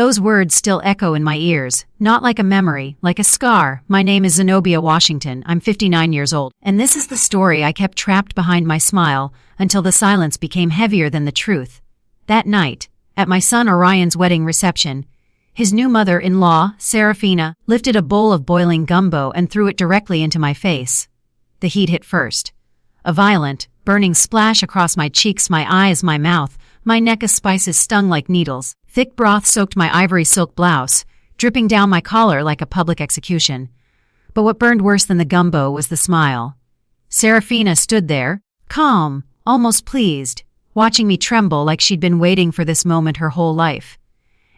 Those words still echo in my ears, not like a memory, like a scar. My name is Zenobia Washington. I'm 59 years old. And this is the story I kept trapped behind my smile until the silence became heavier than the truth. That night, at my son Orion's wedding reception, his new mother-in-law, Serafina, lifted a bowl of boiling gumbo and threw it directly into my face. The heat hit first. A violent, burning splash across my cheeks, my eyes, my mouth. My neck as spices stung like needles. Thick broth soaked my ivory silk blouse, dripping down my collar like a public execution. But what burned worse than the gumbo was the smile. Serafina stood there, calm, almost pleased, watching me tremble like she'd been waiting for this moment her whole life.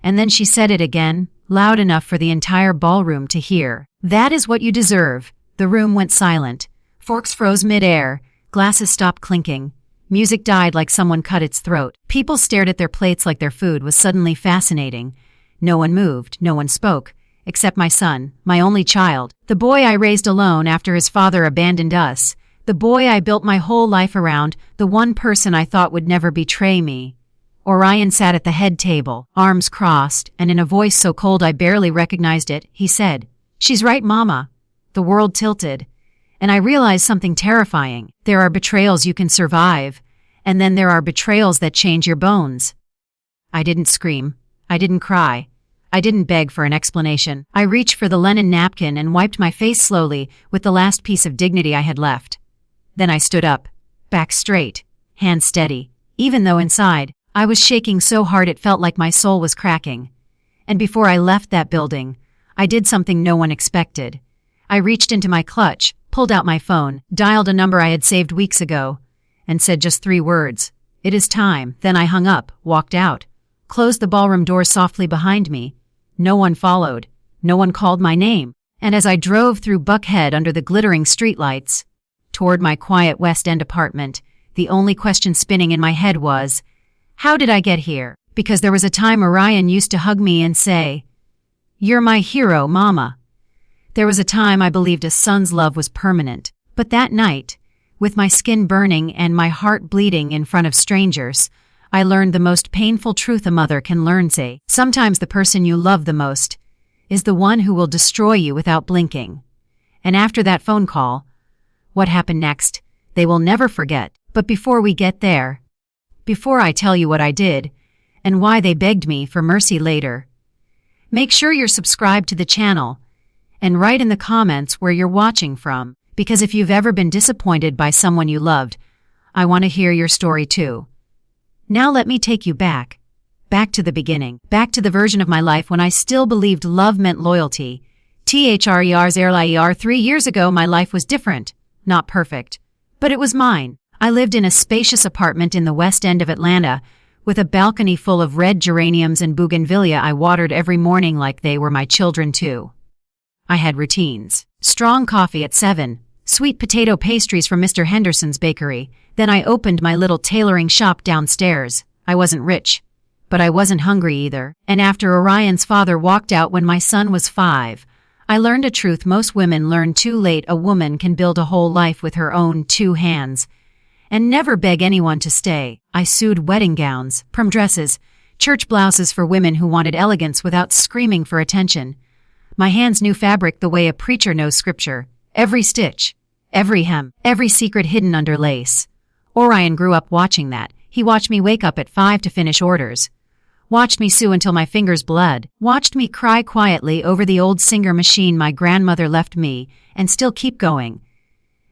And then she said it again, loud enough for the entire ballroom to hear. "That is what you deserve." The room went silent. Forks froze mid-air. Glasses stopped clinking. Music died like someone cut its throat. People stared at their plates like their food was suddenly fascinating. No one moved, no one spoke, except my son, my only child, the boy I raised alone after his father abandoned us, the boy I built my whole life around, the one person I thought would never betray me. Orion sat at the head table, arms crossed, and in a voice so cold I barely recognized it, he said, "She's right, Mama." The world tilted. And I realized something terrifying. There are betrayals you can survive, and then there are betrayals that change your bones. I didn't scream. I didn't cry. I didn't beg for an explanation. I reached for the linen napkin and wiped my face slowly with the last piece of dignity I had left. Then I stood up, back straight, hands steady, even though inside, I was shaking so hard it felt like my soul was cracking. And before I left that building, I did something no one expected. I reached into my clutch, pulled out my phone, dialed a number I had saved weeks ago, and said just 3 words. "It is time." Then I hung up, walked out, closed the ballroom door softly behind me. No one followed. No one called my name. And as I drove through Buckhead under the glittering streetlights, toward my quiet West End apartment, the only question spinning in my head was, how did I get here? Because there was a time Orion used to hug me and say, "You're my hero, Mama." There was a time I believed a son's love was permanent. But that night, with my skin burning and my heart bleeding in front of strangers, I learned the most painful truth a mother can learn. Sometimes the person you love the most is the one who will destroy you without blinking. And after that phone call, what happened next, they will never forget. But before we get there, before I tell you what I did, and why they begged me for mercy later, make sure you're subscribed to the channel, and write in the comments where you're watching from, because if you've ever been disappointed by someone you loved, I want to hear your story too. Now let me take you back to the beginning, back to the version of my life when I still believed love meant loyalty. THRERS 3 years ago my life was different, not perfect, but it was mine. I lived in a spacious apartment in the West End of Atlanta, with a balcony full of red geraniums and bougainvillea I watered every morning like they were my children too. I had routines. Strong coffee at 7, sweet potato pastries from Mr. Henderson's bakery. Then I opened my little tailoring shop downstairs. I wasn't rich, but I wasn't hungry either. And after Orion's father walked out when my son was 5, I learned a truth most women learn too late. A woman can build a whole life with her own 2 hands and never beg anyone to stay. I sewed wedding gowns, prom dresses, church blouses for women who wanted elegance without screaming for attention. My hands knew fabric the way a preacher knows scripture. Every stitch, every hem, every secret hidden under lace. Orion grew up watching that. He watched me wake up at 5 to finish orders. Watched me sew until my fingers bled. Watched me cry quietly over the old Singer machine my grandmother left me and still keep going.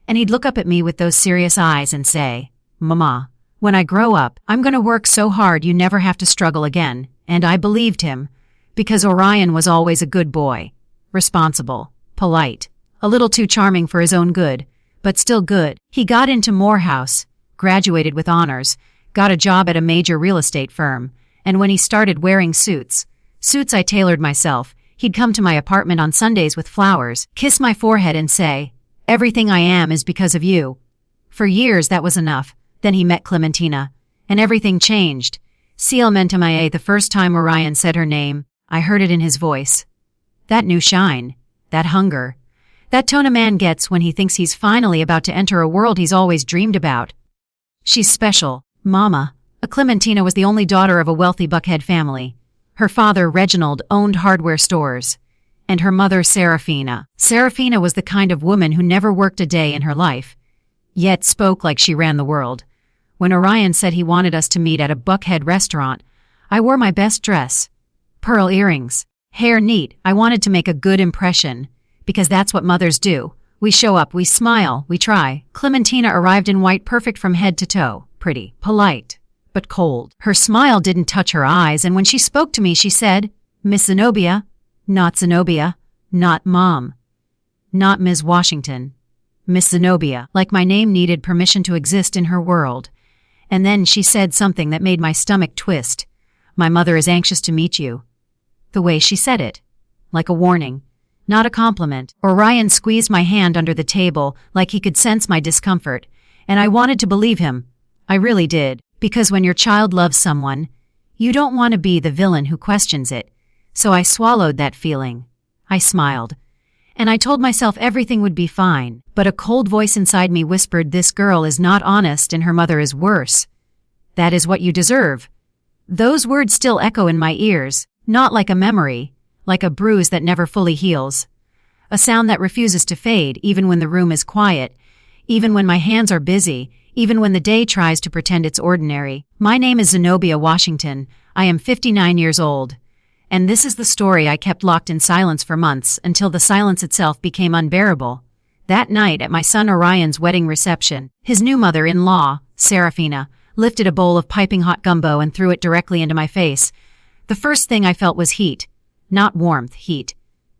And he'd look up at me with those serious eyes and say, "Mama, when I grow up, I'm going to work so hard you never have to struggle again." And I believed him. Because Orion was always a good boy, responsible, polite, a little too charming for his own good, but still good. He got into Morehouse, graduated with honors, got a job at a major real estate firm, and when he started wearing suits I tailored myself, he'd come to my apartment on Sundays with flowers, kiss my forehead and say, "Everything I am is because of you." For years that was enough. Then he met Clementina, and everything changed. Cielmentimaya, the first time Orion said her name, I heard it in his voice. That new shine, that hunger, that tone a man gets when he thinks he's finally about to enter a world he's always dreamed about. "She's special, Mama." Clementina was the only daughter of a wealthy Buckhead family. Her father, Reginald, owned hardware stores. And her mother, Serafina. Serafina was the kind of woman who never worked a day in her life, yet spoke like she ran the world. When Orion said he wanted us to meet at a Buckhead restaurant, I wore my best dress. Pearl earrings. Hair neat. I wanted to make a good impression. Because that's what mothers do. We show up, we smile, we try. Clementina arrived in white, perfect from head to toe. Pretty, polite, but cold. Her smile didn't touch her eyes, and when she spoke to me, she said, "Miss Zenobia." Not Zenobia. Not Mom. Not Ms. Washington. Miss Zenobia, like my name needed permission to exist in her world. And then she said something that made my stomach twist. "My mother is anxious to meet you." The way she said it. Like a warning. Not a compliment. Orion squeezed my hand under the table like he could sense my discomfort, and I wanted to believe him. I really did, because when your child loves someone, you don't want to be the villain who questions it. So I swallowed that feeling. I smiled. And I told myself everything would be fine, but a cold voice inside me whispered, "This girl is not honest and her mother is worse. That is what you deserve." Those words still echo in my ears, not like a memory, like a bruise that never fully heals. A sound that refuses to fade even when the room is quiet, even when my hands are busy, even when the day tries to pretend it's ordinary. My name is Zenobia Washington. I am 59 years old. And this is the story I kept locked in silence for months until the silence itself became unbearable. That night at my son Orion's wedding reception, his new mother-in-law, Serafina, lifted a bowl of piping hot gumbo and threw it directly into my face. The first thing I felt was heat. Not warmth, heat.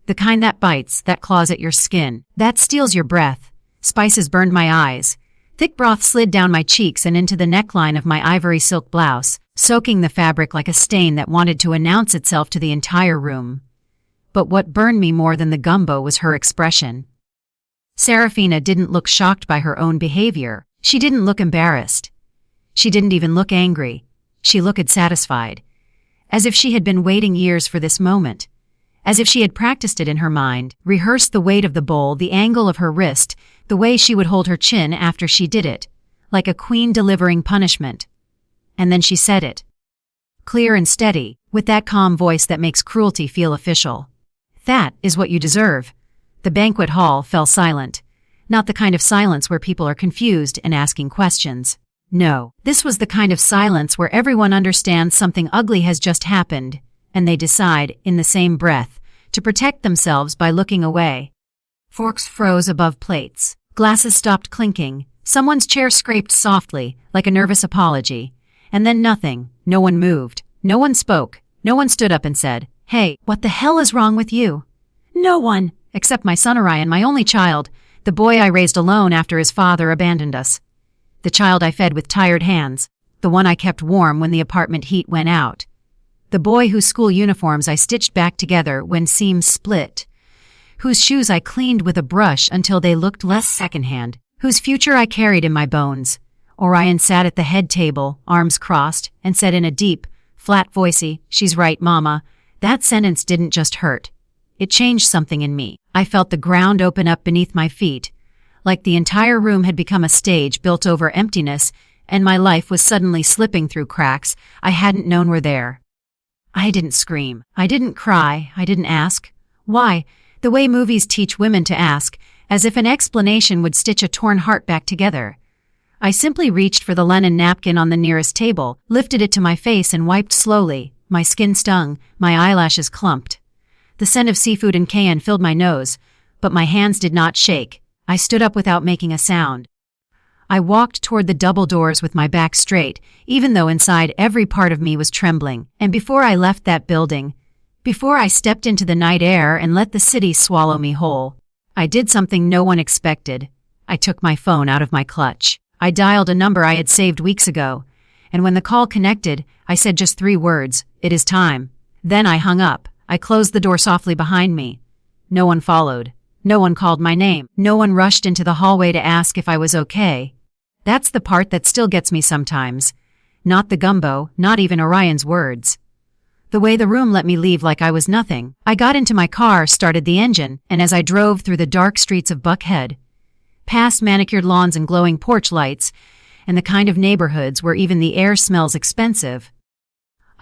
The kind that bites, that claws at your skin, that steals your breath. Spices burned my eyes. Thick broth slid down my cheeks and into the neckline of my ivory silk blouse, soaking the fabric like a stain that wanted to announce itself to the entire room. But what burned me more than the gumbo was her expression. Serafina didn't look shocked by her own behavior. She didn't look embarrassed. She didn't even look angry. She looked satisfied. As if she had been waiting years for this moment. As if she had practiced it in her mind, rehearsed the weight of the bowl, the angle of her wrist, the way she would hold her chin after she did it, like a queen delivering punishment. And then she said it. Clear and steady, with that calm voice that makes cruelty feel official. "That is what you deserve." The banquet hall fell silent. Not the kind of silence where people are confused and asking questions. No, this was the kind of silence where everyone understands something ugly has just happened, and they decide, in the same breath, to protect themselves by looking away. Forks froze above plates. Glasses stopped clinking. Someone's chair scraped softly, like a nervous apology. And then nothing. No one moved. No one spoke. No one stood up and said, "Hey, what the hell is wrong with you?" No one, except my son Orion, my only child, the boy I raised alone after his father abandoned us. The child I fed with tired hands, the one I kept warm when the apartment heat went out. The boy whose school uniforms I stitched back together when seams split. Whose shoes I cleaned with a brush until they looked less secondhand. Whose future I carried in my bones. Orion sat at the head table, arms crossed, and said in a deep, flat voicey, "She's right, Mama." That sentence didn't just hurt. It changed something in me. I felt the ground open up beneath my feet. Like the entire room had become a stage built over emptiness, and my life was suddenly slipping through cracks I hadn't known were there. I didn't scream. I didn't cry. I didn't ask. Why? The way movies teach women to ask, as if an explanation would stitch a torn heart back together. I simply reached for the linen napkin on the nearest table, lifted it to my face and wiped slowly. My skin stung, my eyelashes clumped. The scent of seafood and cayenne filled my nose, but my hands did not shake. I stood up without making a sound. I walked toward the double doors with my back straight, even though inside every part of me was trembling. And before I left that building, before I stepped into the night air and let the city swallow me whole, I did something no one expected. I took my phone out of my clutch. I dialed a number I had saved weeks ago, and when the call connected, I said just 3 words, "It is time." Then I hung up. I closed the door softly behind me. No one followed. No one called my name. No one rushed into the hallway to ask if I was okay. That's the part that still gets me sometimes. Not the gumbo, not even Orion's words. The way the room let me leave like I was nothing. I got into my car, started the engine, and as I drove through the dark streets of Buckhead, past manicured lawns and glowing porch lights, and the kind of neighborhoods where even the air smells expensive,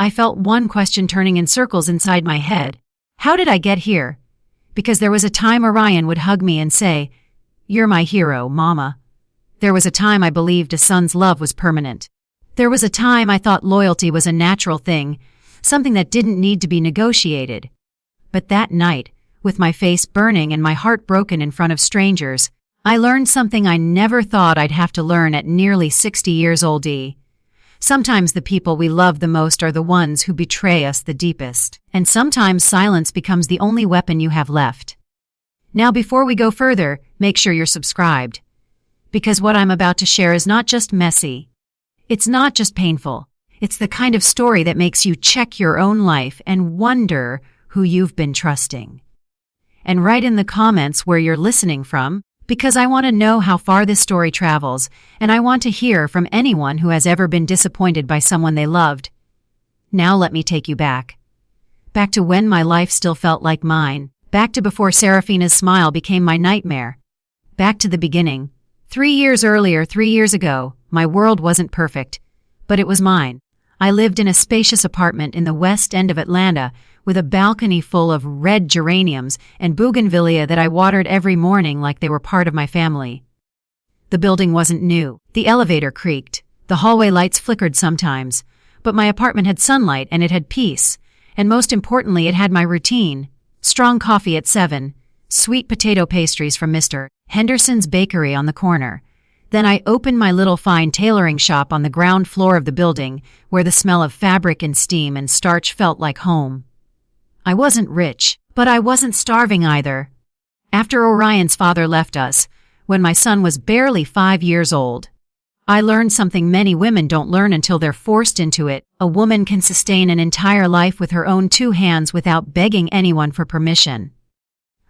I felt one question turning in circles inside my head. How did I get here? Because there was a time Orion would hug me and say, "You're my hero, Mama." There was a time I believed a son's love was permanent. There was a time I thought loyalty was a natural thing, something that didn't need to be negotiated. But that night, with my face burning and my heart broken in front of strangers, I learned something I never thought I'd have to learn at nearly 60 years old. Sometimes the people we love the most are the ones who betray us the deepest, and sometimes silence becomes the only weapon you have left. Now, before we go further, make sure you're subscribed. Because what I'm about to share is not just messy. It's not just painful. It's the kind of story that makes you check your own life and wonder who you've been trusting. And write in the comments where you're listening from, because I want to know how far this story travels, and I want to hear from anyone who has ever been disappointed by someone they loved. Now let me take you back. Back to when my life still felt like mine. Back to before Serafina's smile became my nightmare. Back to the beginning. 3 years earlier, 3 years ago, my world wasn't perfect, but it was mine. I lived in a spacious apartment in the west end of Atlanta with a balcony full of red geraniums and bougainvillea that I watered every morning like they were part of my family. The building wasn't new. The elevator creaked. The hallway lights flickered sometimes. But my apartment had sunlight and it had peace. And most importantly, it had my routine. Strong coffee at 7. Sweet potato pastries from Mr. Henderson's bakery on the corner. Then I opened my little fine tailoring shop on the ground floor of the building, where the smell of fabric and steam and starch felt like home. I wasn't rich, but I wasn't starving either. After Orion's father left us, when my son was barely 5 years old, I learned something many women don't learn until they're forced into it. A woman can sustain an entire life with her own 2 hands without begging anyone for permission.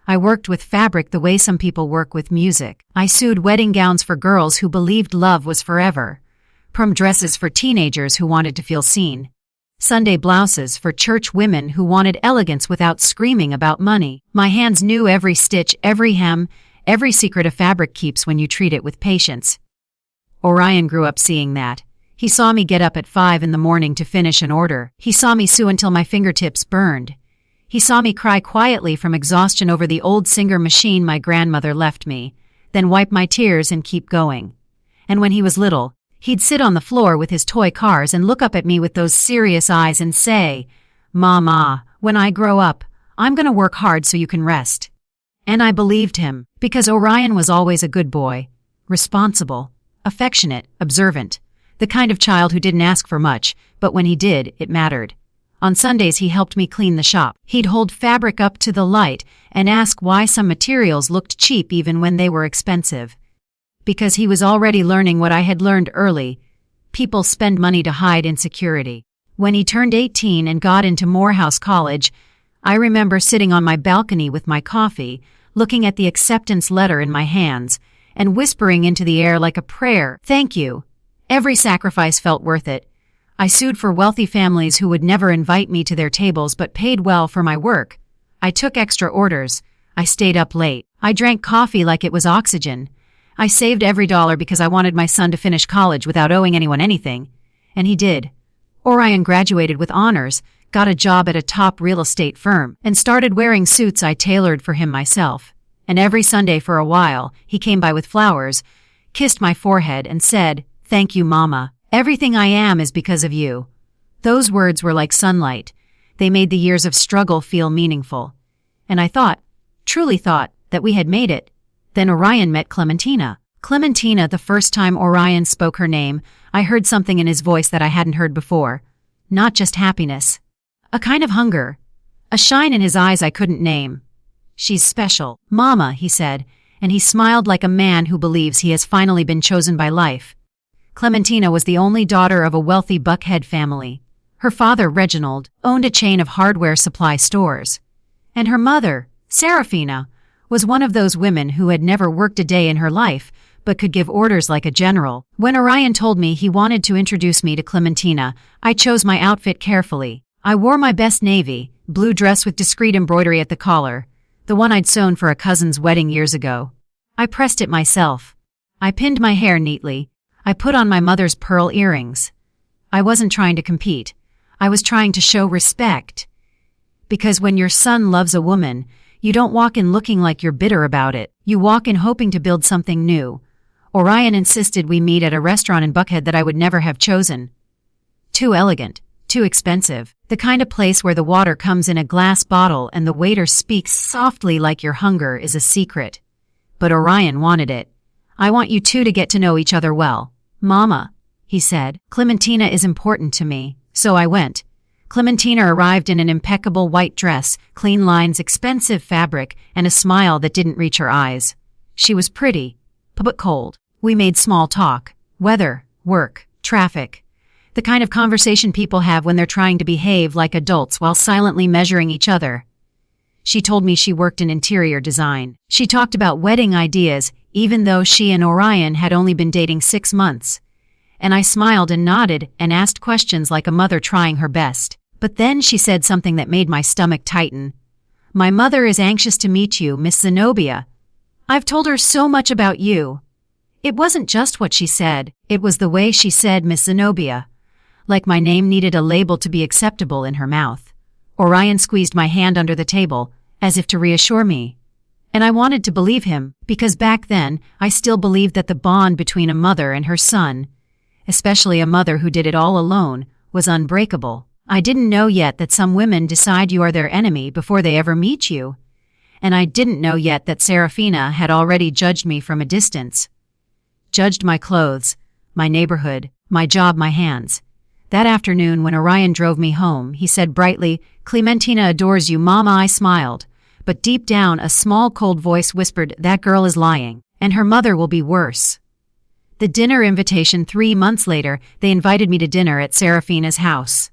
I worked with fabric the way some people work with music. I sewed wedding gowns for girls who believed love was forever. Prom dresses for teenagers who wanted to feel seen. Sunday blouses for church women who wanted elegance without screaming about money. My hands knew every stitch, every hem, every secret a fabric keeps when you treat it with patience. Orion grew up seeing that. He saw me get up at 5 in the morning to finish an order. He saw me sew until my fingertips burned. He saw me cry quietly from exhaustion over the old Singer machine my grandmother left me, then wipe my tears and keep going. And when he was little, he'd sit on the floor with his toy cars and look up at me with those serious eyes and say, "Mama, when I grow up, I'm gonna work hard so you can rest." And I believed him, because Orion was always a good boy, responsible, affectionate, observant, the kind of child who didn't ask for much, but when he did, it mattered. On Sundays he helped me clean the shop. He'd hold fabric up to the light and ask why some materials looked cheap even when they were expensive. Because he was already learning what I had learned early. People spend money to hide insecurity. When he turned 18 and got into Morehouse College, I remember sitting on my balcony with my coffee, looking at the acceptance letter in my hands, and whispering into the air like a prayer, "Thank you." Every sacrifice felt worth it. I sued for wealthy families who would never invite me to their tables but paid well for my work. I took extra orders. I stayed up late. I drank coffee like it was oxygen. I saved every dollar because I wanted my son to finish college without owing anyone anything. And he did. Orion graduated with honors, got a job at a top real estate firm, and started wearing suits I tailored for him myself. And every Sunday for a while, he came by with flowers, kissed my forehead, and said, "Thank you, Mama. Everything I am is because of you." Those words were like sunlight. They made the years of struggle feel meaningful. And I thought, truly thought, that we had made it. Then Orion met Clementina. Clementina, the first time Orion spoke her name, I heard something in his voice that I hadn't heard before. Not just happiness. A kind of hunger. A shine in his eyes I couldn't name. "She's special, Mama," he said, and he smiled like a man who believes he has finally been chosen by life. Clementina was the only daughter of a wealthy Buckhead family. Her father, Reginald, owned a chain of hardware supply stores. And her mother, Serafina, was one of those women who had never worked a day in her life, but could give orders like a general. When Orion told me he wanted to introduce me to Clementina, I chose my outfit carefully. I wore my best navy, blue dress with discreet embroidery at the collar, the one I'd sewn for a cousin's wedding years ago. I pressed it myself. I pinned my hair neatly. I put on my mother's pearl earrings. I wasn't trying to compete. I was trying to show respect. Because when your son loves a woman, you don't walk in looking like you're bitter about it. You walk in hoping to build something new. Orion insisted we meet at a restaurant in Buckhead that I would never have chosen. Too elegant, too expensive, the kind of place where the water comes in a glass bottle and the waiter speaks softly like your hunger is a secret. But Orion wanted it. I want you two to get to know each other well. Mama, he said, Clementina is important to me. So I went. Clementina arrived in an impeccable white dress, clean lines, expensive fabric, and a smile that didn't reach her eyes. She was pretty, but cold. We made small talk. Weather, work, traffic. The kind of conversation people have when they're trying to behave like adults while silently measuring each other. She told me she worked in interior design. She talked about wedding ideas, even though she and Orion had only been dating 6 months. And I smiled and nodded and asked questions like a mother trying her best. But then she said something that made my stomach tighten. My mother is anxious to meet you, Miss Zenobia. I've told her so much about you. It wasn't just what she said, it was the way she said Miss Zenobia. Like my name needed a label to be acceptable in her mouth. Orion squeezed my hand under the table, as if to reassure me. And I wanted to believe him, because back then, I still believed that the bond between a mother and her son, especially a mother who did it all alone, was unbreakable. I didn't know yet that some women decide you are their enemy before they ever meet you. And I didn't know yet that Serafina had already judged me from a distance. Judged my clothes, my neighborhood, my job, my hands. That afternoon when Orion drove me home, he said brightly, Clementina adores you, Mama. I smiled. But deep down, a small cold voice whispered, that girl is lying, and her mother will be worse. The dinner invitation 3 months later, they invited me to dinner at Serafina's house.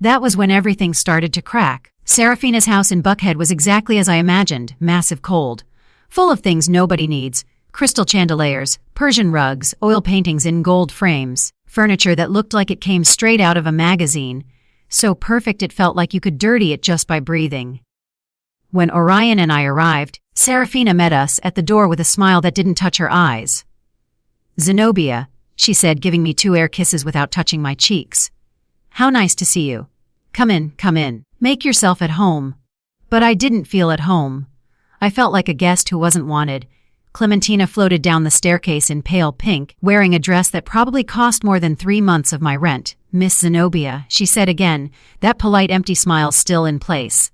That was when everything started to crack. Serafina's house in Buckhead was exactly as I imagined, massive, cold. Full of things nobody needs. Crystal chandeliers, Persian rugs, oil paintings in gold frames, furniture that looked like it came straight out of a magazine. So perfect it felt like you could dirty it just by breathing. When Orion and I arrived, Serafina met us at the door with a smile that didn't touch her eyes. Zenobia, she said, giving me 2 air kisses without touching my cheeks. How nice to see you. Come in, come in. Make yourself at home. But I didn't feel at home. I felt like a guest who wasn't wanted. Clementina floated down the staircase in pale pink, wearing a dress that probably cost more than 3 months of my rent. Miss Zenobia, she said again, that polite empty smile still in place.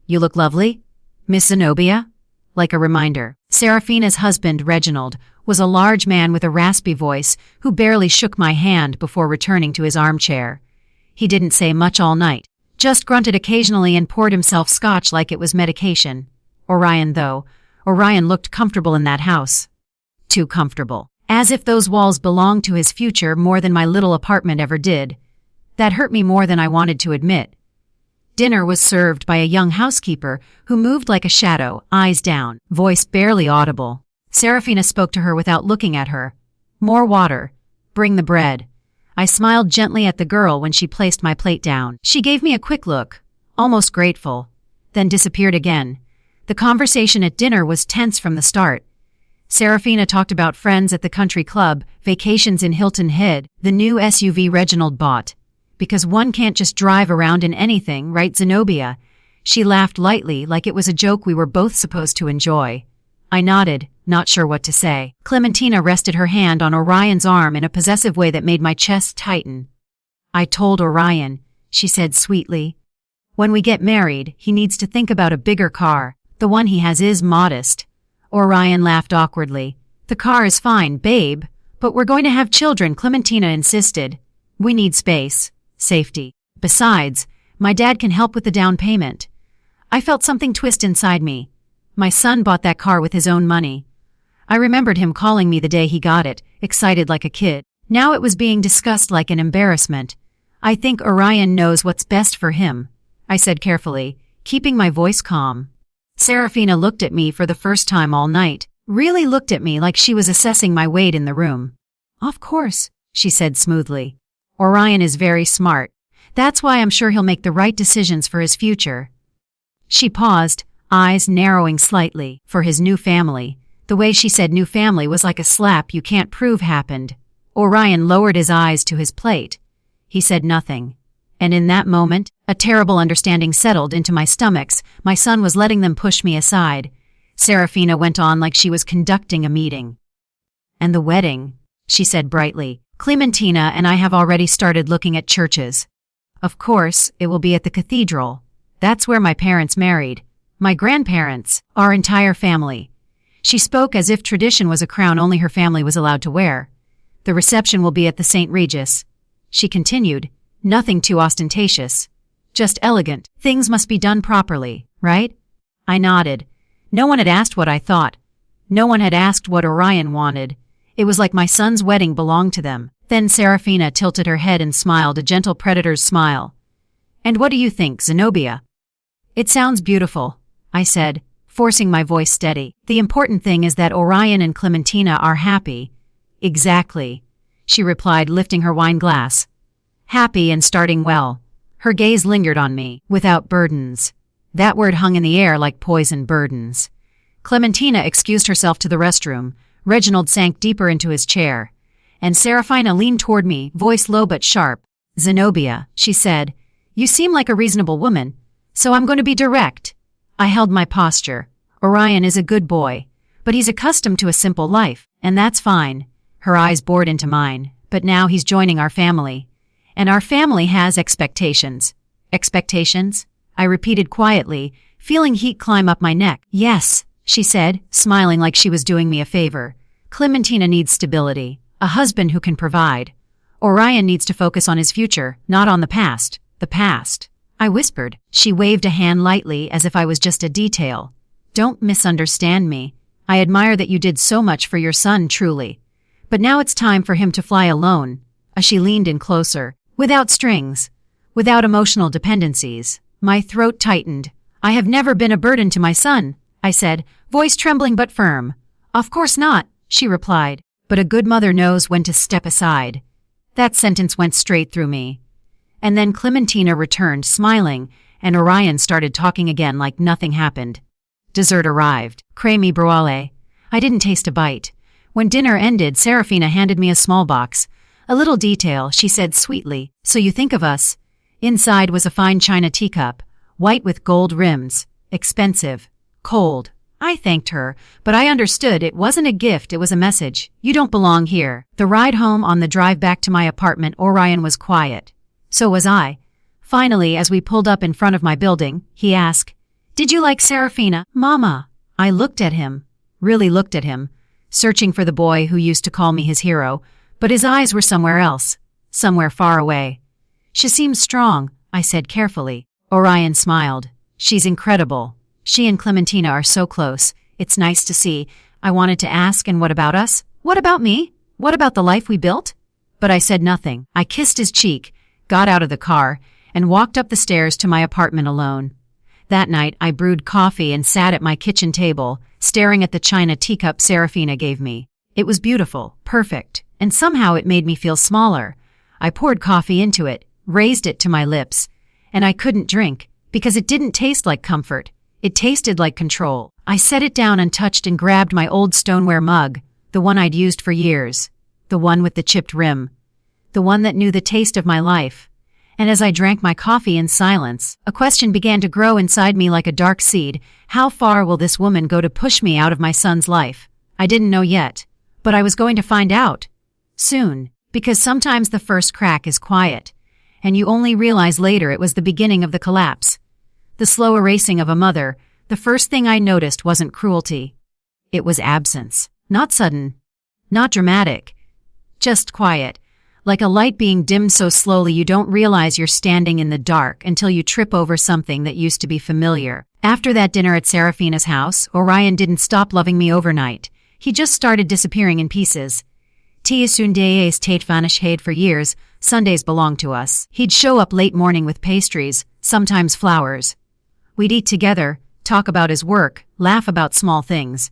You look lovely, Miss Zenobia? Like a reminder. Serafina's husband, Reginald, was a large man with a raspy voice who barely shook my hand before returning to his armchair. He didn't say much all night, just grunted occasionally and poured himself scotch like it was medication. Orion looked comfortable in that house. Too comfortable. As if those walls belonged to his future more than my little apartment ever did. That hurt me more than I wanted to admit. Dinner was served by a young housekeeper who moved like a shadow, eyes down, voice barely audible. Serafina spoke to her without looking at her. More water. Bring the bread. I smiled gently at the girl when she placed my plate down. She gave me a quick look, almost grateful, then disappeared again. The conversation at dinner was tense from the start. Serafina talked about friends at the country club, vacations in Hilton Head, the new SUV Reginald bought. Because one can't just drive around in anything, right, Zenobia? She laughed lightly, like it was a joke we were both supposed to enjoy. I nodded, not sure what to say. Clementina rested her hand on Orion's arm in a possessive way that made my chest tighten. I told Orion, she said sweetly. When we get married, he needs to think about a bigger car. The one he has is modest. Orion laughed awkwardly. The car is fine, babe, but we're going to have children, Clementina insisted. We need space, safety. Besides, my dad can help with the down payment. I felt something twist inside me. My son bought that car with his own money. I remembered him calling me the day he got it, excited like a kid. Now it was being discussed like an embarrassment. I think Orion knows what's best for him, I said carefully, keeping my voice calm. Serafina looked at me for the first time all night, really looked at me like she was assessing my weight in the room. Of course, she said smoothly. Orion is very smart. That's why I'm sure he'll make the right decisions for his future. She paused, eyes narrowing slightly, for his new family. The way she said new family was like a slap you can't prove happened. Orion lowered his eyes to his plate. He said nothing. And in that moment, a terrible understanding settled into my stomachs. My son was letting them push me aside. Serafina went on like she was conducting a meeting. "And the wedding," she said brightly. "Clementina and I have already started looking at churches. Of course, it will be at the cathedral. That's where my parents married. My grandparents, our entire family." She spoke as if tradition was a crown only her family was allowed to wear. "The reception will be at the St. Regis," she continued. "Nothing too ostentatious. Just elegant. Things must be done properly, right?" I nodded. No one had asked what I thought. No one had asked what Orion wanted. It was like my son's wedding belonged to them. Then Serafina tilted her head and smiled, a gentle predator's smile. "And what do you think, Zenobia?" "It sounds beautiful," I said, forcing my voice steady. "The important thing is that Orion and Clementina are happy." "Exactly," she replied, lifting her wine glass. "Happy and starting well." Her gaze lingered on me, without burdens. That word hung in the air like poison. Burdens. Clementina excused herself to the restroom. Reginald sank deeper into his chair. And Serafina leaned toward me, voice low but sharp. "Zenobia," she said, "you seem like a reasonable woman, so I'm going to be direct." I held my posture. Orion is a good boy, but he's accustomed to a simple life, and that's fine. Her eyes bored into mine. But now he's joining our family. And our family has expectations. Expectations? I repeated quietly, feeling heat climb up my neck. "Yes," she said, smiling like she was doing me a favor. "Clementina needs stability, a husband who can provide. Orion needs to focus on his future, not on the past." "The past," I whispered. She waved a hand lightly as if I was just a detail. "Don't misunderstand me. I admire that you did so much for your son, truly. But now it's time for him to fly alone." She leaned in closer. "Without strings. Without emotional dependencies." My throat tightened. "I have never been a burden to my son," I said, voice trembling but firm. "Of course not," she replied. "But a good mother knows when to step aside." That sentence went straight through me. And then Clementina returned, smiling, and Orion started talking again like nothing happened. Dessert arrived. Crème broilée. I didn't taste a bite. When dinner ended, Serafina handed me a small box. "A little detail," she said sweetly. "So you think of us." Inside was a fine china teacup, white with gold rims. Expensive. Cold. I thanked her, but I understood it wasn't a gift, it was a message. "You don't belong here." The ride home, on the drive back to my apartment, Orion was quiet. So was I. Finally, as we pulled up in front of my building, he asked, "Did you like Serafina, Mama?" I looked at him. Really looked at him, searching for the boy who used to call me his hero, but his eyes were somewhere else, somewhere far away. "She seems strong," I said carefully. Orion smiled. "She's incredible. She and Clementina are so close. It's nice to see." I wanted to ask, "And what about us? What about me? What about the life we built?" But I said nothing. I kissed his cheek, got out of the car, and walked up the stairs to my apartment alone. That night, I brewed coffee and sat at my kitchen table, staring at the china teacup Serafina gave me. It was beautiful, perfect, and somehow it made me feel smaller. I poured coffee into it, raised it to my lips, and I couldn't drink, because it didn't taste like comfort. It tasted like control. I set it down untouched and grabbed my old stoneware mug, the one I'd used for years, the one with the chipped rim, the one that knew the taste of my life. And as I drank my coffee in silence, a question began to grow inside me like a dark seed. How far will this woman go to push me out of my son's life? I didn't know yet, but I was going to find out. Soon, because sometimes the first crack is quiet, and you only realize later it was the beginning of the collapse. The slow erasing of a mother. The first thing I noticed wasn't cruelty. It was absence. Not sudden, not dramatic, just quiet. Like a light being dimmed so slowly you don't realize you're standing in the dark until you trip over something that used to be familiar. After that dinner at Serafina's house, Orion didn't stop loving me overnight. He just started disappearing in pieces. Sundays tate vanished for years. Sundays belonged to us. He'd show up late morning with pastries, sometimes flowers. We'd eat together, talk about his work, laugh about small things.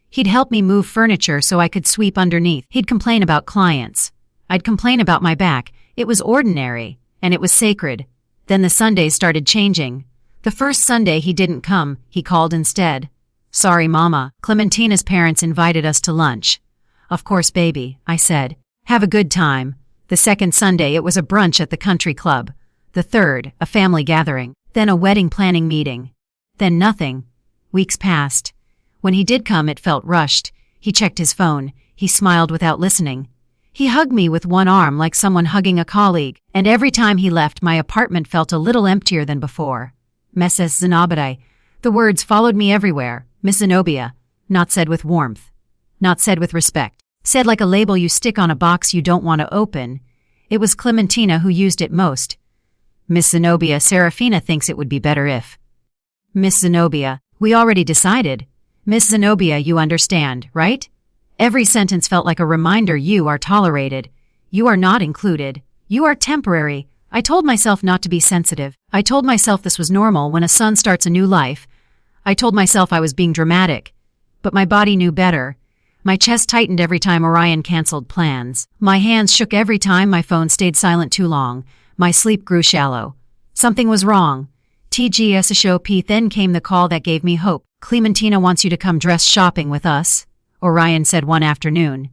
He'd help me move furniture so I could sweep underneath. He'd complain about clients. I'd complain about my back. It was ordinary, and it was sacred. Then the Sundays started changing. The first Sunday he didn't come, he called instead. "Sorry, Mama. Clementina's parents invited us to lunch." "Of course, baby," I said. "Have a good time." The second Sunday it was a brunch at the country club. The third, a family gathering. Then a wedding planning meeting. Then nothing. Weeks passed. When he did come, it felt rushed. He checked his phone. He smiled without listening. He hugged me with one arm like someone hugging a colleague, and every time he left, my apartment felt a little emptier than before. Mrs. Zenobia. The words followed me everywhere. Miss Zenobia. Not said with warmth. Not said with respect. Said like a label you stick on a box you don't want to open. It was Clementina who used it most. Miss Zenobia, Serafina thinks it would be better if. Miss Zenobia, we already decided. Miss Zenobia, you understand, right? Every sentence felt like a reminder you are tolerated. You are not included. You are temporary. I told myself not to be sensitive. I told myself this was normal when a son starts a new life. I told myself I was being dramatic. But my body knew better. My chest tightened every time Orion canceled plans. My hands shook every time my phone stayed silent too long. My sleep grew shallow. Something was wrong. TGSHOP. Then came the call that gave me hope. Clementina wants you to come dress shopping with us, Orion said one afternoon.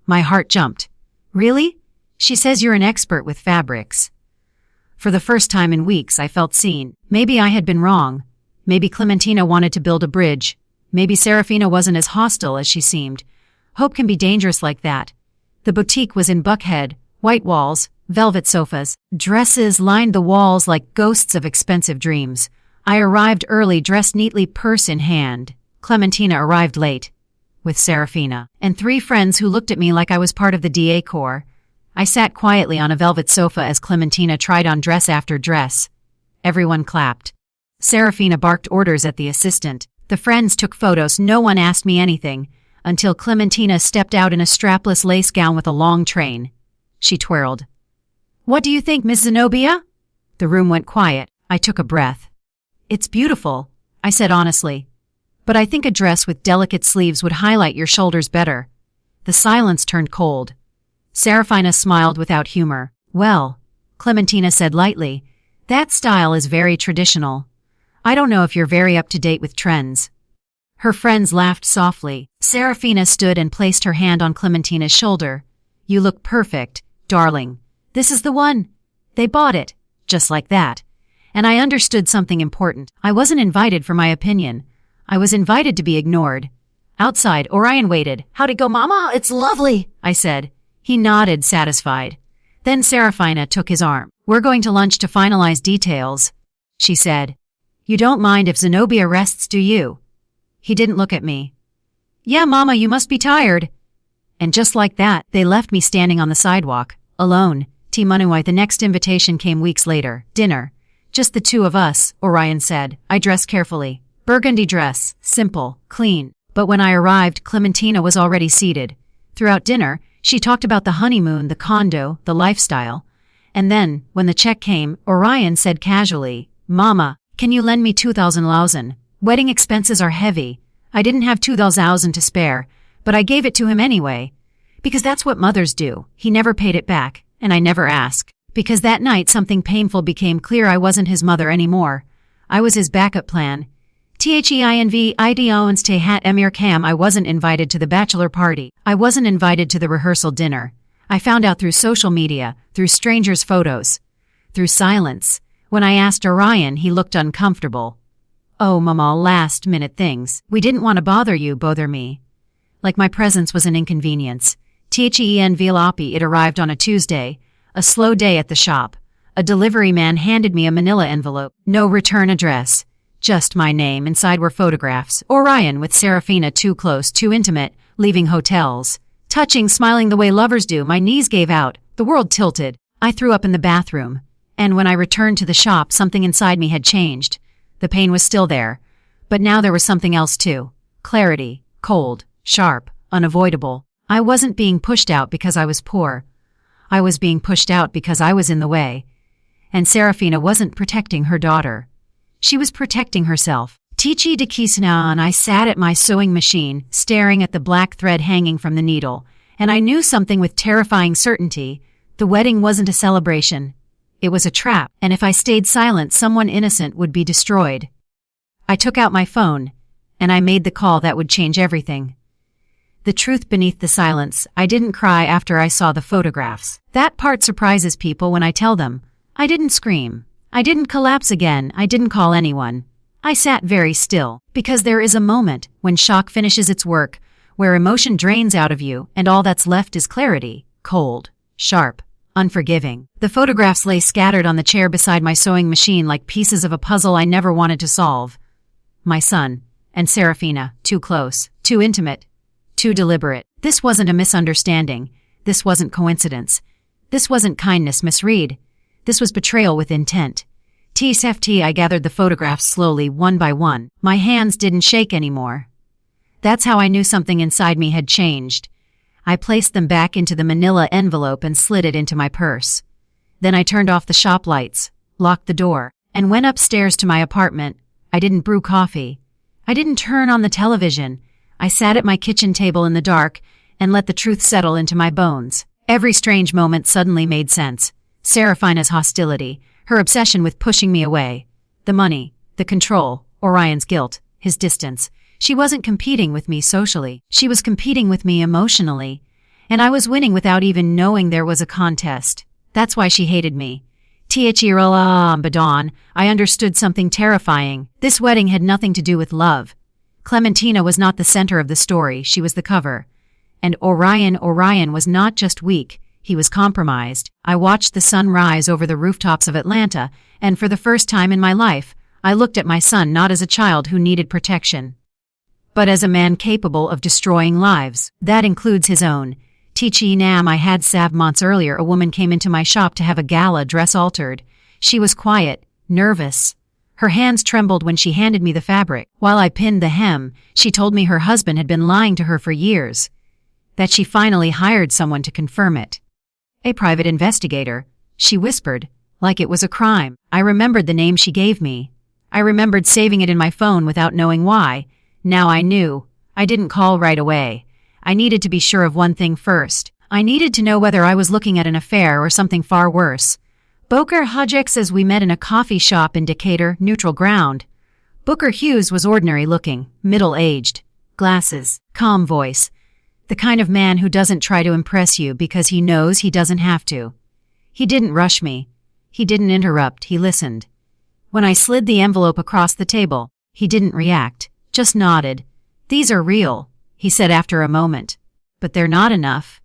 My heart jumped. Really? She says you're an expert with fabrics. For the first time in weeks, I felt seen. Maybe I had been wrong. Maybe Clementina wanted to build a bridge. Maybe Serafina wasn't as hostile as she seemed. Hope can be dangerous like that. The boutique was in Buckhead. White walls, velvet sofas, dresses lined the walls like ghosts of expensive dreams. I arrived early, dressed neatly, purse in hand. Clementina arrived late. With Serafina and 3 friends who looked at me like I was part of the DA Corps. I sat quietly on a velvet sofa as Clementina tried on dress after dress. Everyone clapped. Serafina barked orders at the assistant. The friends took photos. No one asked me anything, until Clementina stepped out in a strapless lace gown with a long train. She twirled. What do you think, Miss Zenobia? The room went quiet. I took a breath. It's beautiful, I said honestly. But I think a dress with delicate sleeves would highlight your shoulders better. The silence turned cold. Serafina smiled without humor. Well, Clementina said lightly, that style is very traditional. I don't know if you're very up to date with trends. Her friends laughed softly. Serafina stood and placed her hand on Clementina's shoulder. You look perfect, darling. This is the one. They bought it, just like that. And I understood something important. I wasn't invited for my opinion. I was invited to be ignored. Outside, Orion waited. How'd it go, Mama? It's lovely, I said. He nodded, satisfied. Then Serafina took his arm. We're going to lunch to finalize details, she said. You don't mind if Zenobia rests, do you? He didn't look at me. Yeah, Mama, you must be tired. And just like that, they left me standing on the sidewalk, alone. Timanuai. The next invitation came weeks later. Dinner. Just the 2 of us, Orion said. I dressed carefully. Burgundy dress. Simple. Clean. But when I arrived, Clementina was already seated. Throughout dinner, she talked about the honeymoon, the condo, the lifestyle. And then, when the check came, Orion said casually, Mama, can you lend me 2,000 Wedding expenses are heavy. I didn't have 2,000 to spare, but I gave it to him anyway. Because that's what mothers do. He never paid it back, and I never asked. Because that night something painful became clear. I wasn't his mother anymore. I was his backup plan. THEINVIDONS TEHAT EMIR CAM. I wasn't invited to the bachelor party. I wasn't invited to the rehearsal dinner. I found out through social media, through strangers' photos, through silence. When I asked Orion, he looked uncomfortable. Oh, Mama, last-minute things. We didn't want to bother me. Like my presence was an inconvenience. THENVLOP. It arrived on a Tuesday. A slow day at the shop. A delivery man handed me a manila envelope. No return address. Just my name. Inside were photographs. Orion with Serafina, too close, too intimate, leaving hotels. Touching, smiling the way lovers do. My knees gave out. The world tilted. I threw up in the bathroom. And when I returned to the shop, something inside me had changed. The pain was still there. But now there was something else too. Clarity. Cold. Sharp. Unavoidable. I wasn't being pushed out because I was poor. I was being pushed out because I was in the way. And Serafina wasn't protecting her daughter. She was protecting herself. Tichi de Kisana. And I sat at my sewing machine, staring at the black thread hanging from the needle. And I knew something with terrifying certainty. The wedding wasn't a celebration. It was a trap, and if I stayed silent, someone innocent would be destroyed. I took out my phone, and I made the call that would change everything. The truth beneath the silence, I didn't cry after I saw the photographs. That part surprises people when I tell them. I didn't scream. I didn't collapse again. I didn't call anyone. I sat very still, because there is a moment when shock finishes its work, where emotion drains out of you and all that's left is clarity, cold, sharp, unforgiving. The photographs lay scattered on the chair beside my sewing machine like pieces of a puzzle I never wanted to solve. My son and Serafina, too close, too intimate, too deliberate. This wasn't a misunderstanding. This wasn't coincidence. This wasn't kindness misread. This was betrayal with intent. TSFT, I gathered the photographs slowly, one by one. My hands didn't shake anymore. That's how I knew something inside me had changed. I placed them back into the manila envelope and slid it into my purse. Then I turned off the shop lights, locked the door, and went upstairs to my apartment. I didn't brew coffee. I didn't turn on the television. I sat at my kitchen table in the dark and let the truth settle into my bones. Every strange moment suddenly made sense. Serafina's hostility, her obsession with pushing me away, the money, the control, Orion's guilt, his distance. She wasn't competing with me socially. She was competing with me emotionally. And I was winning without even knowing there was a contest. That's why she hated me. Badon, I understood something terrifying. This wedding had nothing to do with love. Clementina was not the center of the story, she was the cover. And Orion was not just weak, he was compromised. I watched the sun rise over the rooftops of Atlanta, and for the first time in my life, I looked at my son not as a child who needed protection, but as a man capable of destroying lives. That includes his own. Tichi Nam, I had Sav months earlier, a woman came into my shop to have a gala dress altered. She was quiet, nervous. Her hands trembled when she handed me the fabric. While I pinned the hem, she told me her husband had been lying to her for years, that she finally hired someone to confirm it. A private investigator, she whispered, like it was a crime. I remembered the name she gave me. I remembered saving it in my phone without knowing why. Now I knew. I didn't call right away. I needed to be sure of one thing first. I needed to know whether I was looking at an affair or something far worse. Booker Hajek says we met in a coffee shop in Decatur, neutral ground. Booker Hughes was ordinary looking, middle-aged, glasses, calm voice. The kind of man who doesn't try to impress you because he knows he doesn't have to. He didn't rush me. He didn't interrupt, he listened. When I slid the envelope across the table, he didn't react, just nodded. These are real, he said after a moment. But they're not enough.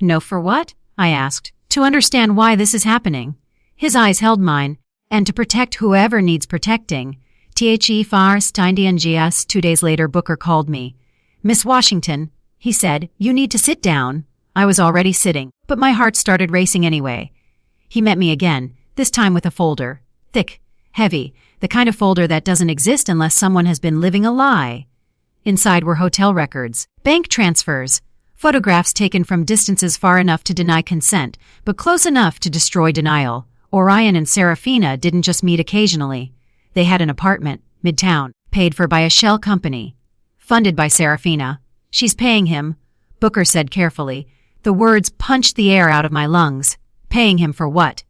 No, for what? I asked. To understand why this is happening. His eyes held mine, and to protect whoever needs protecting. The Fars Tindiangias. 2 days later, Booker called me. Miss Washington, he said, you need to sit down. I was already sitting, but my heart started racing anyway. He met me again, this time with a folder. Thick, heavy, the kind of folder that doesn't exist unless someone has been living a lie. Inside were hotel records, bank transfers, photographs taken from distances far enough to deny consent, but close enough to destroy denial. Orion and Serafina didn't just meet occasionally. They had an apartment, midtown, paid for by a shell company. Funded by Serafina. She's paying him, Booker said carefully. The words punched the air out of my lungs. Paying him for what?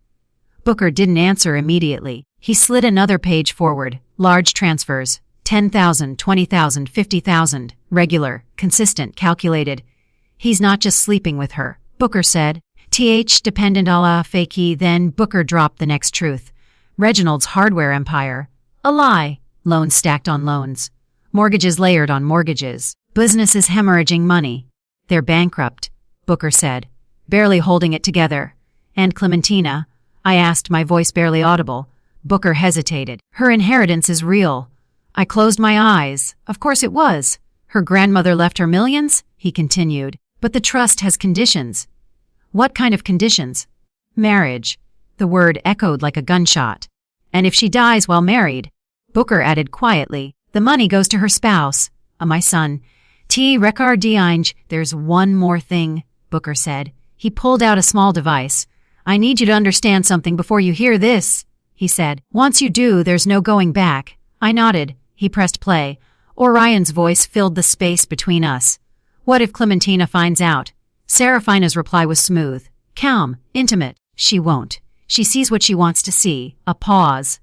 Booker didn't answer immediately. He slid another page forward. Large transfers. 10,000, 20,000, 50,000. Regular, consistent, calculated. He's not just sleeping with her, Booker said. Dependent a la fakey. Then Booker dropped the next truth. Reginald's hardware empire. A lie. Loans stacked on loans. Mortgages layered on mortgages. Businesses hemorrhaging money. They're bankrupt, Booker said, barely holding it together. And Clementina? I asked, my voice barely audible. Booker hesitated. Her inheritance is real. I closed my eyes. Of course it was. Her grandmother left her millions? He continued. But the trust has conditions. What kind of conditions? Marriage. The word echoed like a gunshot. And if she dies while married, Booker added quietly, the money goes to her spouse. My son. There's one more thing, Booker said. He pulled out a small device. I need you to understand something before you hear this, he said. Once you do, there's no going back. I nodded. He pressed play. Orion's voice filled the space between us. What if Clementina finds out? Serafina's reply was smooth, calm, intimate. She won't. She sees what she wants to see. A pause.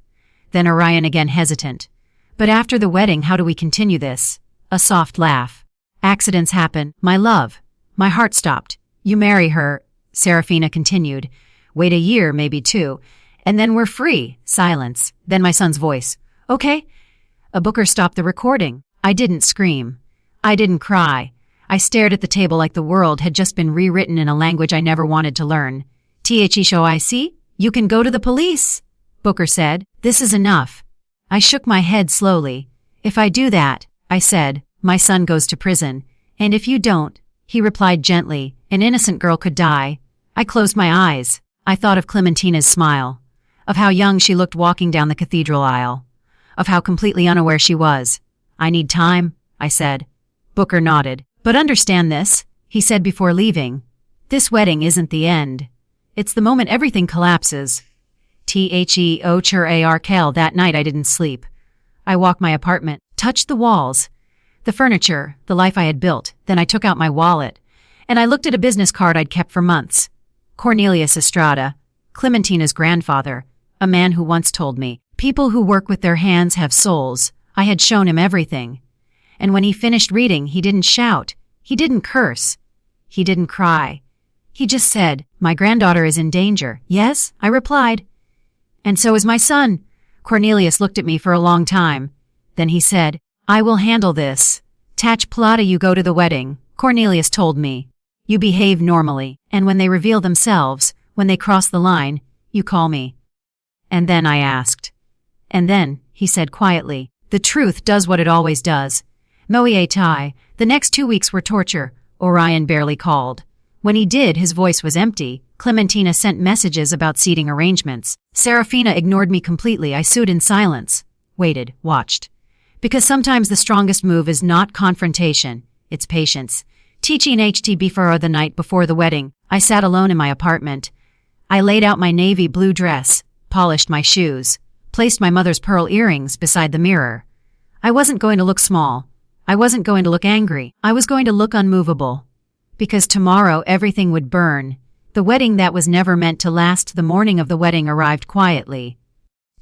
Then Orion again hesitant. But after the wedding, how do we continue this? A soft laugh. Accidents happen, my love. My heart stopped. You marry her, Serafina continued. Wait a year, maybe 2. And then we're free. Silence. Then my son's voice. Okay. A booker stopped the recording. I didn't scream. I didn't cry. I stared at the table like the world had just been rewritten in a language I never wanted to learn. "THESHOIC? You can go to the police," Booker said. "This is enough." I shook my head slowly. "If I do that," I said, "my son goes to prison. And if you don't," he replied gently, "an innocent girl could die." I closed my eyes. I thought of Clementina's smile, of how young she looked walking down the cathedral aisle, of how completely unaware she was. "I need time," I said. Booker nodded. "But understand this," he said before leaving. "This wedding isn't the end. It's the moment everything collapses." THEOCHURARKL. That night I didn't sleep. I walked my apartment, touched the walls, the furniture, the life I had built. Then I took out my wallet, and I looked at a business card I'd kept for months. Cornelius Estrada, Clementina's grandfather, a man who once told me, "People who work with their hands have souls." I had shown him everything. And when he finished reading, he didn't shout. He didn't curse. He didn't cry. He just said, "My granddaughter is in danger." "Yes," I replied. "And so is my son." Cornelius looked at me for a long time. Then he said, "I will handle this. Tach Plata, you go to the wedding," Cornelius told me. "You behave normally, and when they reveal themselves, when they cross the line, you call me." And then I asked. "And then," he said quietly, "the truth does what it always does." Muay Thai. The next 2 weeks were torture. Orion barely called. When he did, his voice was empty. Clementina sent messages about seating arrangements. Serafina ignored me completely. I sued in silence. Waited, watched. Because sometimes the strongest move is not confrontation, it's patience. Teaching HTB for the night before the wedding, I sat alone in my apartment. I laid out my navy blue dress, polished my shoes, placed my mother's pearl earrings beside the mirror. I wasn't going to look small. I wasn't going to look angry. I was going to look unmovable. Because tomorrow everything would burn. The wedding that was never meant to last. The morning of the wedding arrived quietly.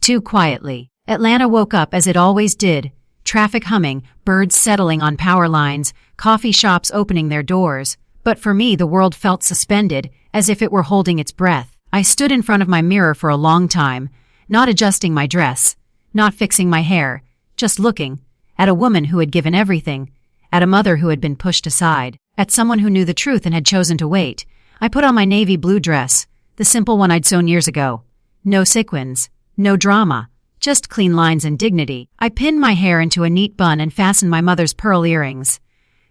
Too quietly. Atlanta woke up as it always did. Traffic humming, birds settling on power lines, coffee shops opening their doors. But for me, the world felt suspended, as if it were holding its breath. I stood in front of my mirror for a long time, not adjusting my dress, not fixing my hair, just looking at a woman who had given everything, at a mother who had been pushed aside, at someone who knew the truth and had chosen to wait. I put on my navy blue dress, the simple one I'd sewn years ago. No sequins, no drama, just clean lines and dignity. I pinned my hair into a neat bun and fastened my mother's pearl earrings.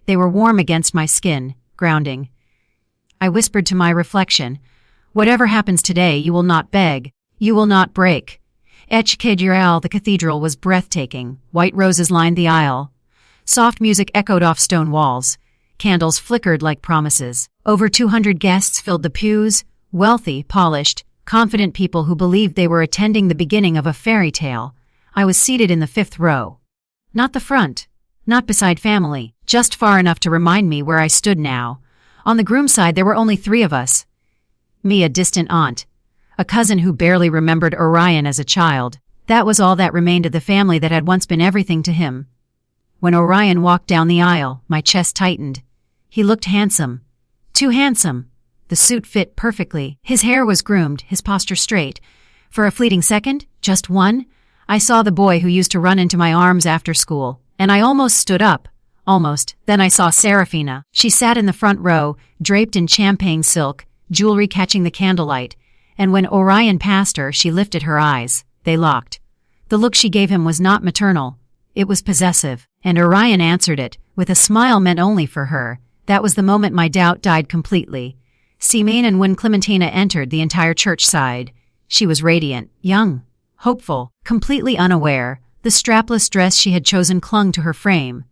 They were warm against my skin, grounding. I whispered to my reflection, "Whatever happens today, you will not beg. You will not break." The cathedral was breathtaking. White roses lined the aisle. Soft music echoed off stone walls. Candles flickered like promises. Over 200 guests filled the pews, wealthy, polished, confident people who believed they were attending the beginning of a fairy tale. I was seated in the 5th row. Not the front. Not beside family. Just far enough to remind me where I stood now. On the groom's side there were only 3 of us. Me, a distant aunt. A cousin who barely remembered Orion as a child. That was all that remained of the family that had once been everything to him. When Orion walked down the aisle, my chest tightened. He looked handsome. Too handsome. The suit fit perfectly. His hair was groomed, his posture straight. For a fleeting second, just one, I saw the boy who used to run into my arms after school, and I almost stood up. Almost. Then I saw Serafina. She sat in the front row, draped in champagne silk, jewelry catching the candlelight, and when Orion passed her, she lifted her eyes. They locked. The look she gave him was not maternal. It was possessive, and Orion answered it, with a smile meant only for her. That was the moment my doubt died completely. And when Clementina entered, the entire church sighed. She was radiant, young, hopeful, completely unaware. The strapless dress she had chosen clung to her frame.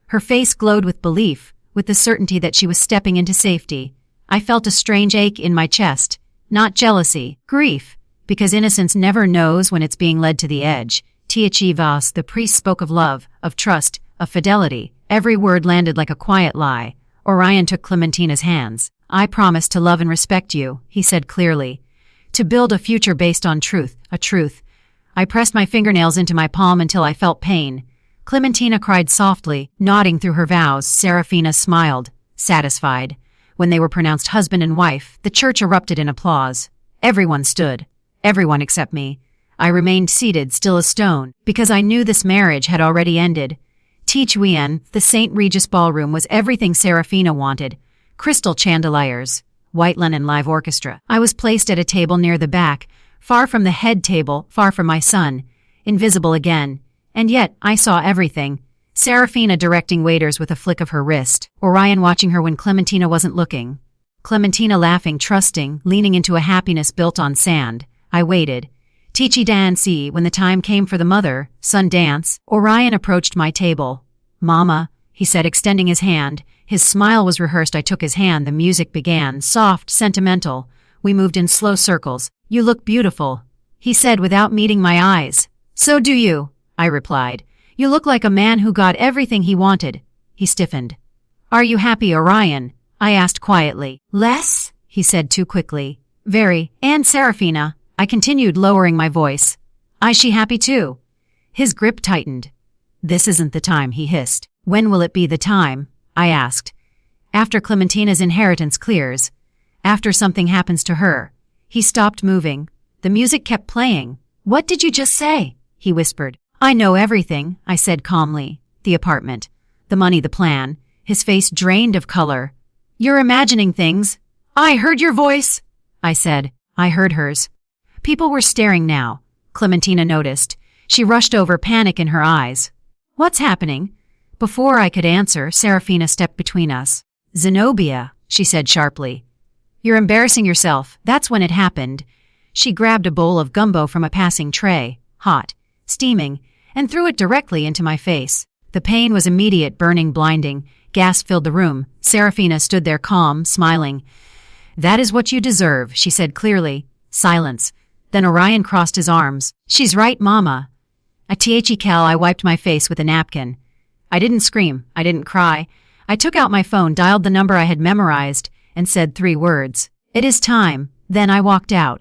Her face glowed with belief, with the certainty that she was stepping into safety. I felt a strange ache in my chest. Not jealousy, grief, because innocence never knows when it's being led to the edge. Tiachivas, the priest spoke of love, of trust, of fidelity. Every word landed like a quiet lie. Orion took Clementina's hands. "I promise to love and respect you," he said clearly. "To build a future based on truth, a truth." I pressed my fingernails into my palm until I felt pain. Clementina cried softly, nodding through her vows. Serafina smiled, satisfied. When they were pronounced husband and wife, the church erupted in applause. Everyone stood. Everyone except me. I remained seated, still as stone, because I knew this marriage had already ended. Teach Wien, the St. Regis ballroom, was everything Serafina wanted. Crystal chandeliers, white linen live orchestra. I was placed at a table near the back, far from the head table, far from my son. Invisible again. And yet, I saw everything. Serafina directing waiters with a flick of her wrist. Orion watching her when Clementina wasn't looking. Clementina laughing, trusting, leaning into a happiness built on sand. I waited. Tichi danci when the time came for the mother-son dance. Orion approached my table. "Mama," he said, extending his hand. His smile was rehearsed. I took his hand. The music began, soft, sentimental. We moved in slow circles. "You look beautiful," he said without meeting my eyes. "So do you," I replied. "You look like a man who got everything he wanted." He stiffened. "Are you happy, Orion?" I asked quietly. "Less?" he said too quickly. "Very. And Serafina," I continued, lowering my voice. "Is she happy too?" His grip tightened. "This isn't the time," he hissed. "When will it be the time?" I asked. "After Clementina's inheritance clears. After something happens to her." He stopped moving. The music kept playing. "What did you just say?" he whispered. "I know everything," I said calmly. "The apartment, the money, the plan." His face drained of color. "You're imagining things." "I heard your voice," I said. I heard hers. People were staring now. Clementina noticed. She rushed over, panic in her eyes. "What's happening?" Before I could answer, Serafina stepped between us. "Zenobia," she said sharply. "You're embarrassing yourself. That's when it happened." She grabbed a bowl of gumbo from a passing tray, hot, steaming, and threw it directly into my face. The pain was immediate, burning, blinding. Gas filled the room. Serafina stood there calm, smiling. "That is what you deserve," she said clearly. Silence. Then Orion crossed his arms. "She's right, Mama." At THECal, I wiped my face with a napkin. I didn't scream. I didn't cry. I took out my phone, dialed the number I had memorized, and said 3 words. "It is time." Then I walked out.